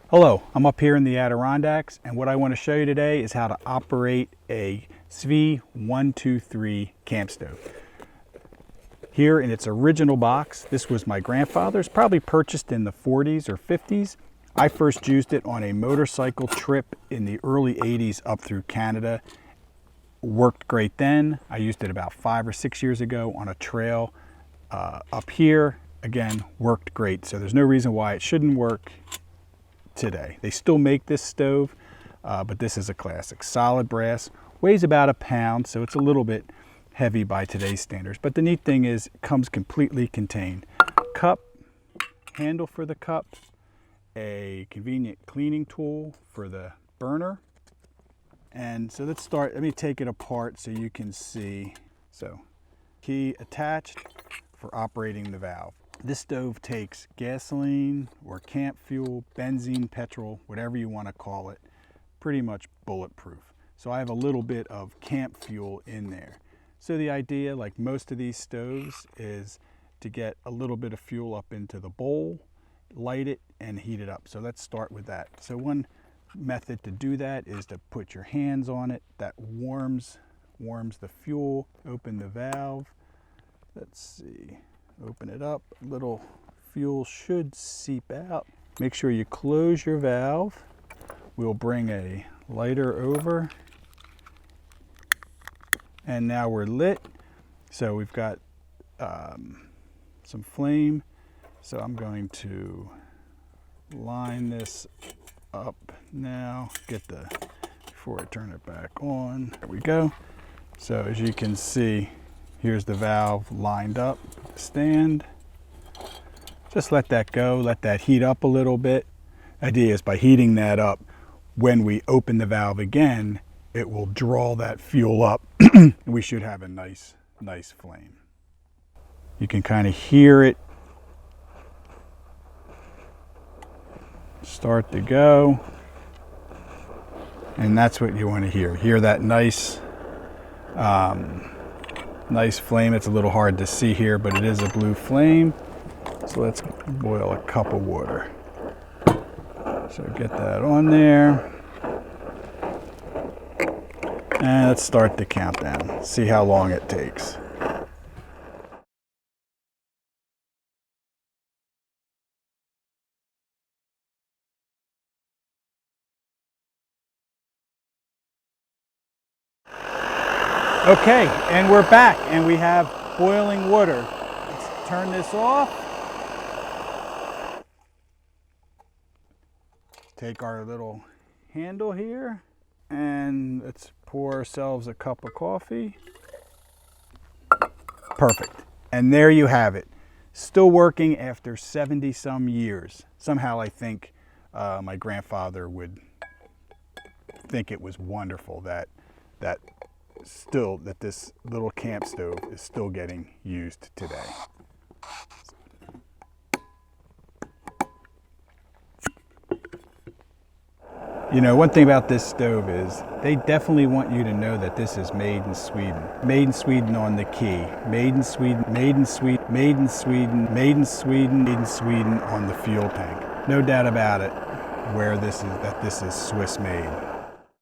Hello, I'm up here in the Adirondacks, and what I want to show you today is how to operate a SVEA 123 camp stove. Here in its original box, this was my grandfather's, probably purchased in the 40s or 50s. I first used it on a motorcycle trip in the early 80s up through Canada. Worked great then. I used it about 5 or 6 years ago on a trail up here. Again, worked great, so there's no reason why it shouldn't work today. They still make this stove, but this is a classic. Solid brass, weighs about a pound, so it's a little bit heavy by today's standards. But the neat thing is it comes completely contained. Cup, handle for the cup, a convenient cleaning tool for the burner. And so let's start, let me take it apart so you can see. So, key attached for operating the valve. This stove takes gasoline or camp fuel, benzene, petrol, whatever you want to call it, pretty much bulletproof. So I have a little bit of camp fuel in there. So the idea, like most of these stoves, is to get a little bit of fuel up into the bowl, light it, and heat it up. So let's start with that. So one method to do that is to put your hands on it. That warms the fuel. Open the valve. Let's see. Open it up, a little fuel should seep out. Make sure you close your valve. We'll bring a lighter over. And now we're lit. So we've got some flame. So I'm going to line this up now. Before I turn it back on. There we go. So as you can see, here's the valve lined up, stand. Just let that go, let that heat up a little bit. Idea is by heating that up, when we open the valve again, it will draw that fuel up and we should have a nice flame. You can kind of hear it start to go. And that's what you want to hear. Hear that nice flame. It's a little hard to see here, but it is a blue flame. So let's boil a cup of water. So get that on there. And let's start the countdown. See how long it takes. Okay, and we're back, and we have boiling water. Let's turn this off. Take our little handle here, and let's pour ourselves a cup of coffee. Perfect. And there you have it. Still working after 70 some years. Somehow I think my grandfather would think it was wonderful that this little camp stove is still getting used today. You know, one thing about this stove is they definitely want you to know that this is made in Sweden. Made in Sweden on the key. Made in Sweden, made in Sweden, made in Sweden, made in Sweden, made in Sweden on the fuel tank. No doubt about it that this is Swiss made.